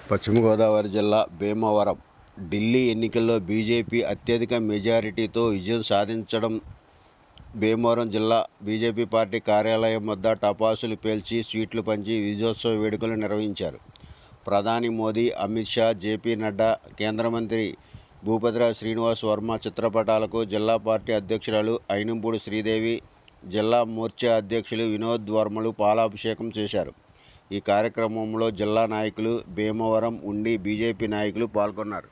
పశ్చిమ గోదావరి జిల్లా భీమవరం ఢిల్లీ ఎన్నికల్లో బీజేపీ అత్యధిక మెజారిటీతో విజయం సాధించడం. భీమవరం జిల్లా బీజేపీ పార్టీ కార్యాలయం వద్ద టపాసులు పేల్చి స్వీట్లు పంచి విజయోత్సవ వేడుకలు నిర్వహించారు. ప్రధాని మోదీ, అమిత్ షా, జేపీ నడ్డా, కేంద్ర మంత్రి భూపతిరాజు శ్రీనివాస్ వర్మ చిత్రపటాలకు జిల్లా పార్టీ అధ్యక్షురాలు అయినంపూడి శ్రీదేవి, జిల్లా మోర్చా అధ్యక్షులు వినోద్ వర్మలు పాలాభిషేకం చేశారు. ఈ కార్యక్రమంలో జిల్లా నాయకులు, భీమవరం ఉండి బీజేపీ నాయకులు పాల్గొన్నారు.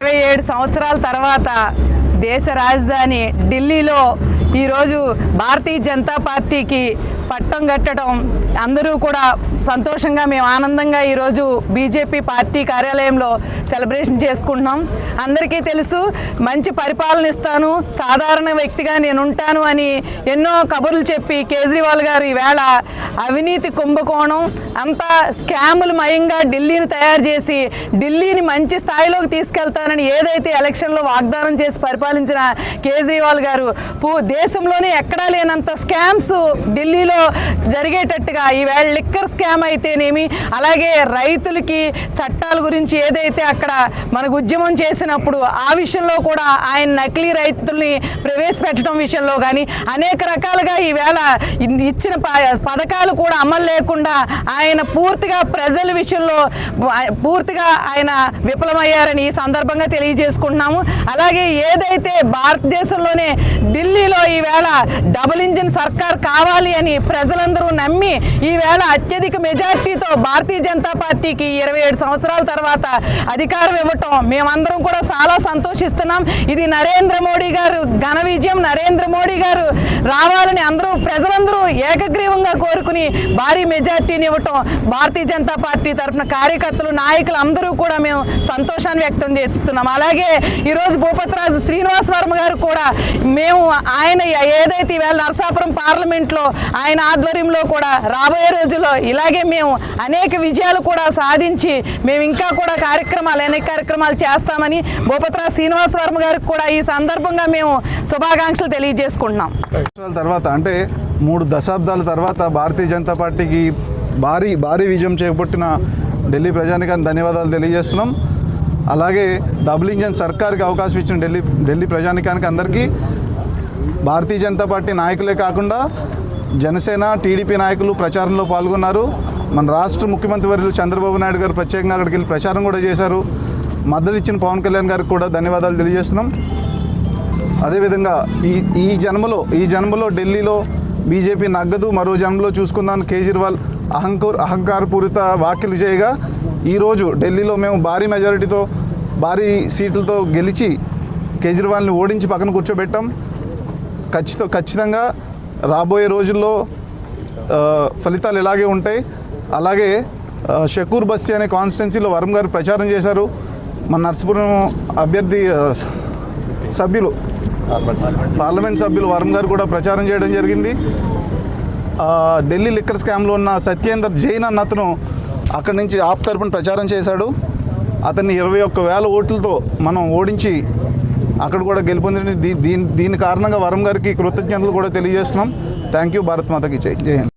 27 సంవత్సరాల తర్వాత దేశ రాజధాని ఢిల్లీలో ఈరోజు భారతీయ జనతా పార్టీకి పట్టం కట్టడం అందరూ కూడా సంతోషంగా, మేము ఆనందంగా ఈరోజు బీజేపీ పార్టీ కార్యాలయంలో సెలబ్రేషన్ చేసుకుంటున్నాం. అందరికీ తెలుసు, మంచి పరిపాలన ఇస్తాను, సాధారణ వ్యక్తిగా నేను ఉంటాను అని ఎన్నో కబుర్లు చెప్పి కేజ్రీవాల్ గారు ఈవేళ అవినీతి కుంభకోణం అంతా స్కాములు మయంగా ఢిల్లీని తయారు చేసి ఢిల్లీని మంచి స్థాయిలోకి తీసుకెళ్తానని ఏదైతే ఎలక్షన్లో వాగ్దానం చేసి పరిపాలించిన కేజ్రీవాల్ గారు దేశంలోనే ఎక్కడా లేనంత స్కామ్స్ ఢిల్లీలో జరిగేటట్టుగా ఈవేళ లిక్కర్ స్కామ్ అయితేనేమి, అలాగే రైతులకి చట్టాల గురించి ఏదైతే అక్కడ మనకు ఉద్యమం చేసినప్పుడు ఆ విషయంలో కూడా ఆయన నకిలీ రైతుల్ని ప్రవేశపెట్టడం విషయంలో కానీ అనేక రకాలుగా ఈవేళ ఇచ్చిన పథకాలు కూడా అమలు లేకుండా ఆయన పూర్తిగా ప్రజల విషయంలో పూర్తిగా ఆయన విఫలమయ్యారని ఈ సందర్భంగా తెలియజేసుకుంటున్నాము. అలాగే ఏదైతే భారతదేశంలోనే ఢిల్లీలో ఈవేళ డబుల్ ఇంజిన్ సర్కార్ కావాలి అని ప్రజలందరూ నమ్మి ఈవేళ అత్యధిక మెజార్టీతో భారతీయ జనతా పార్టీకి 27 సంవత్సరాల తర్వాత అధికారం ఇవ్వటం మేమందరం కూడా చాలా సంతోషిస్తున్నాం. ఇది నరేంద్ర మోడీ గారు ఘన విజయం. నరేంద్ర మోడీ గారు రావాలని ప్రజలందరూ ఏకగ్రీవంగా కోరుకుని భారీ మెజార్టీని ఇవ్వటం భారతీయ జనతా పార్టీ తరఫున కార్యకర్తలు, నాయకులు అందరూ కూడా మేము సంతోషాన్ని వ్యక్తం చేస్తున్నాం. అలాగే ఈరోజు భూపతిరాజు శ్రీనివాస్ వర్మ గారు కూడా మేము ఆయన ఏదైతే ఈవేళ నరసాపురం పార్లమెంట్లో ఆయన ఆధ్వర్యంలో కూడా రాబోయే రోజుల్లో ఇలాగే మేము అనేక విజయాలు కూడా సాధించి మేము ఇంకా కూడా అనేక కార్యక్రమాలు చేస్తామని భూపతిరాజు శ్రీనివాస్ వర్మ గారికి కూడా ఈ సందర్భంగా మేము శుభాకాంక్షలు తెలియజేసుకుంటున్నాం. తర్వాత అంటే 3 దశాబ్దాల తర్వాత భారతీయ జనతా పార్టీకి భారీ విజయం చేపట్టిన ఢిల్లీ ప్రజానికానికి ధన్యవాదాలు తెలియజేస్తున్నాం. అలాగే డబుల్ ఇంజన్ సర్కార్కి అవకాశం ఇచ్చిన ఢిల్లీ ప్రజానికానికి అందరికీ భారతీయ జనతా పార్టీ నాయకులే కాకుండా జనసేన, టీడీపీ నాయకులు ప్రచారంలో పాల్గొన్నారు. మన రాష్ట్ర ముఖ్యమంత్రి వర్యులు చంద్రబాబు నాయుడు గారు ప్రత్యేకంగా అక్కడికి వెళ్ళి ప్రచారం కూడా చేశారు. మద్దతు ఇచ్చిన పవన్ కళ్యాణ్ గారికి కూడా ధన్యవాదాలు తెలియజేస్తున్నాం. అదేవిధంగా ఈ జన్మలో ఢిల్లీలో బీజేపీ నగ్గదు, మరో జన్మలో చూసుకుందాం కేజ్రీవాల్ అహంకారపూరిత వ్యాఖ్యలు చేయగా ఈరోజు ఢిల్లీలో మేము భారీ మెజారిటీతో భారీ సీట్లతో గెలిచి కేజ్రీవాల్ని ఓడించి పక్కన కూర్చోబెట్టాం. ఖచ్చితంగా రాబోయే రోజుల్లో ఫలితాలు ఇలాగే ఉంటాయి. అలాగే షకూర్ బస్తీ అనే కాన్స్టిట్యున్సీలో వర్మ గారు ప్రచారం చేశారు. మన నర్సాపురం అభ్యర్థి పార్లమెంట్ సభ్యులు వర్మ గారు కూడా ప్రచారం చేయడం జరిగింది. ఢిల్లీ లిక్కర్ స్కామ్లో ఉన్న సత్యేందర్ జైన్ అన్న అతను అక్కడి నుంచి ఆప్ తరపున ప్రచారం చేశాడు. అతన్ని 21,000 ఓట్లతో మనం ఓడించి అక్కడ కూడా గెలుపొందింది. దీని కారణంగా వర్మ గారికి కృతజ్ఞతలు కూడా తెలియజేస్తున్నాం. Thank you. భారత్ మాతకి జై హింద్.